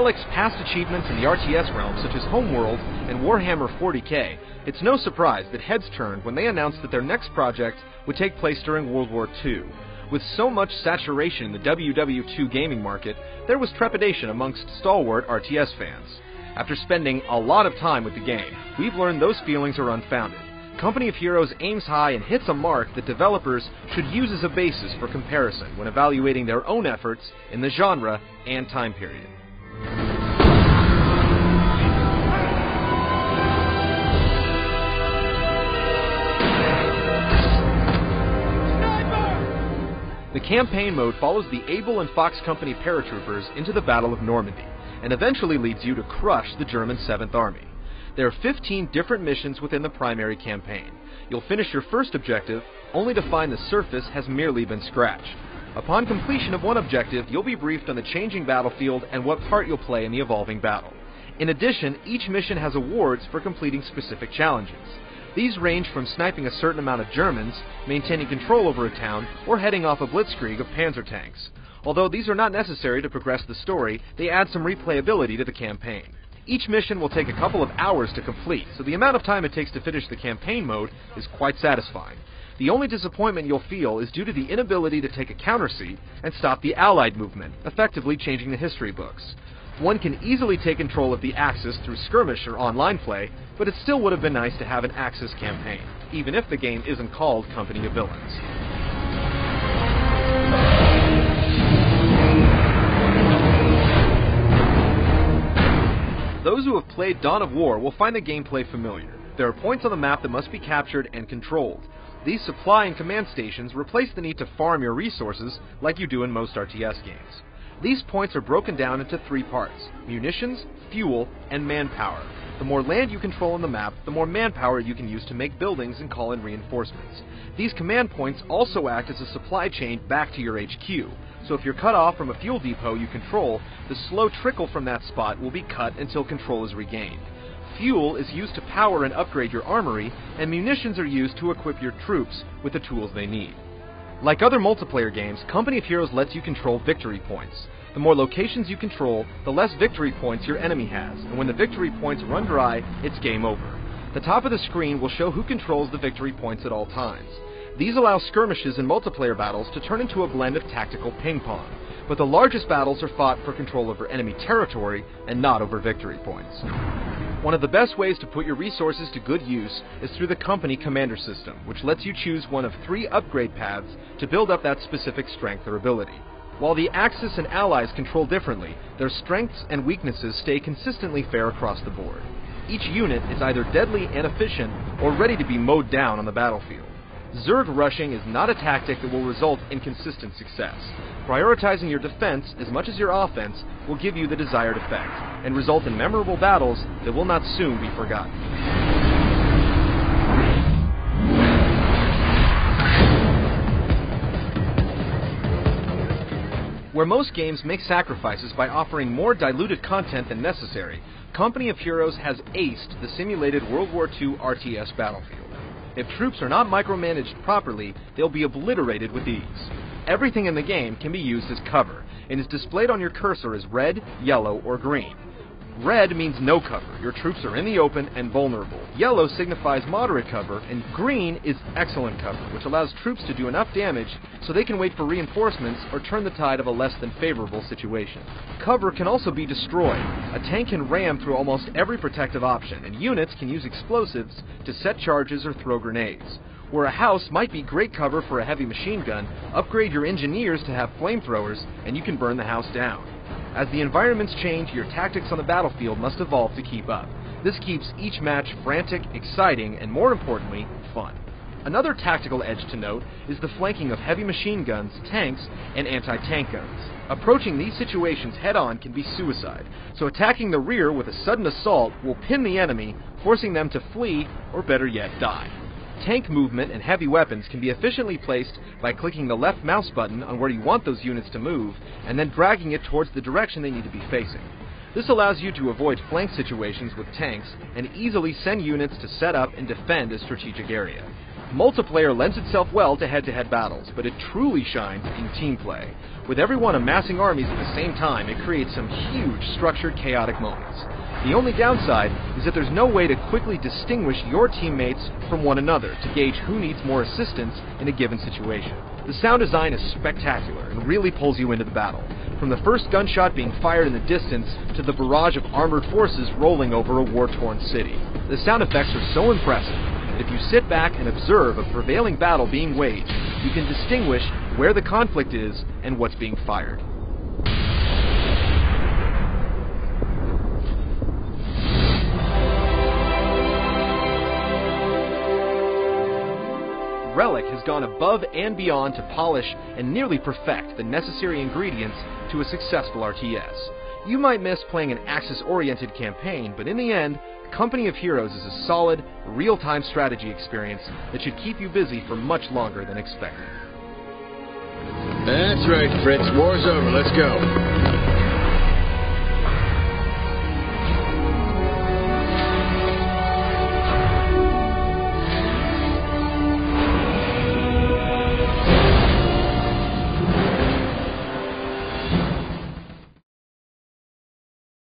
relics past achievements in the RTS realm such as Homeworld and Warhammer 40k, it's no surprise that heads turned when they announced that their next project would take place during World War II. With so much saturation in the WWII gaming market, there was trepidation amongst stalwart RTS fans. After spending a lot of time with the game, we've learned those feelings are unfounded. Company of Heroes aims high and hits a mark that developers should use as a basis for comparison when evaluating their own efforts in the genre and time period. The campaign mode follows the Able and Fox Company paratroopers into the Battle of Normandy, and eventually leads you to crush the German 7th Army. There are 15 different missions within the primary campaign. You'll finish your first objective, only to find the surface has merely been scratched. Upon completion of one objective, you'll be briefed on the changing battlefield and what part you'll play in the evolving battle. In addition, each mission has awards for completing specific challenges. These range from sniping a certain amount of Germans, maintaining control over a town, or heading off a blitzkrieg of panzer tanks. Although these are not necessary to progress the story, they add some replayability to the campaign. Each mission will take a couple of hours to complete, so the amount of time it takes to finish the campaign mode is quite satisfying. The only disappointment you'll feel is due to the inability to take a counter seat and stop the Allied movement, effectively changing the history books. One can easily take control of the Axis through skirmish or online play, but it still would have been nice to have an Axis campaign, even if the game isn't called Company of Villains. Those who have played Dawn of War will find the gameplay familiar. There are points on the map that must be captured and controlled. These supply and command stations replace the need to farm your resources like you do in most RTS games. These points are broken down into 3 parts: munitions, fuel, and manpower. The more land you control on the map, the more manpower you can use to make buildings and call in reinforcements. These command points also act as a supply chain back to your HQ, so if you're cut off from a fuel depot you control, the slow trickle from that spot will be cut until control is regained. Fuel is used to power and upgrade your armory, and munitions are used to equip your troops with the tools they need. Like other multiplayer games, Company of Heroes lets you control victory points. The more locations you control, the less victory points your enemy has, and when the victory points run dry, it's game over. The top of the screen will show who controls the victory points at all times. These allow skirmishes and multiplayer battles to turn into a blend of tactical ping-pong, but the largest battles are fought for control over enemy territory and not over victory points. One of the best ways to put your resources to good use is through the Company Commander system, which lets you choose one of 3 upgrade paths to build up that specific strength or ability. While the Axis and Allies control differently, their strengths and weaknesses stay consistently fair across the board. Each unit is either deadly and efficient or ready to be mowed down on the battlefield. Zerg rushing is not a tactic that will result in consistent success. Prioritizing your defense as much as your offense will give you the desired effect, and result in memorable battles that will not soon be forgotten. Where most games make sacrifices by offering more diluted content than necessary, Company of Heroes has aced the simulated World War II RTS battlefield. If troops are not micromanaged properly, they'll be obliterated with ease. Everything in the game can be used as cover, and is displayed on your cursor as red, yellow, or green. Red means no cover, your troops are in the open and vulnerable. Yellow signifies moderate cover, and green is excellent cover, which allows troops to do enough damage so they can wait for reinforcements or turn the tide of a less than favorable situation. Cover can also be destroyed. A tank can ram through almost every protective option, and units can use explosives to set charges or throw grenades. Where a house might be great cover for a heavy machine gun, upgrade your engineers to have flamethrowers, and you can burn the house down. As the environments change, your tactics on the battlefield must evolve to keep up. This keeps each match frantic, exciting, and more importantly, fun. Another tactical edge to note is the flanking of heavy machine guns, tanks, and anti-tank guns. Approaching these situations head-on can be suicide, so attacking the rear with a sudden assault will pin the enemy, forcing them to flee, or better yet, die. Tank movement and heavy weapons can be efficiently placed by clicking the left mouse button on where you want those units to move, and then dragging it towards the direction they need to be facing. This allows you to avoid flank situations with tanks, and easily send units to set up and defend a strategic area. Multiplayer lends itself well to head-to-head battles, but it truly shines in team play. With everyone amassing armies at the same time, it creates some huge, structured, chaotic moments. The only downside is that there's no way to quickly distinguish your teammates from one another to gauge who needs more assistance in a given situation. The sound design is spectacular and really pulls you into the battle, from the first gunshot being fired in the distance to the barrage of armored forces rolling over a war-torn city. The sound effects are so impressive that if you sit back and observe a prevailing battle being waged, you can distinguish where the conflict is and what's being fired. Relic has gone above and beyond to polish and nearly perfect the necessary ingredients to a successful RTS. You might miss playing an Axis-oriented campaign, but in the end, Company of Heroes is a solid, real-time strategy experience that should keep you busy for much longer than expected. That's right, Fritz. War's over. Let's go.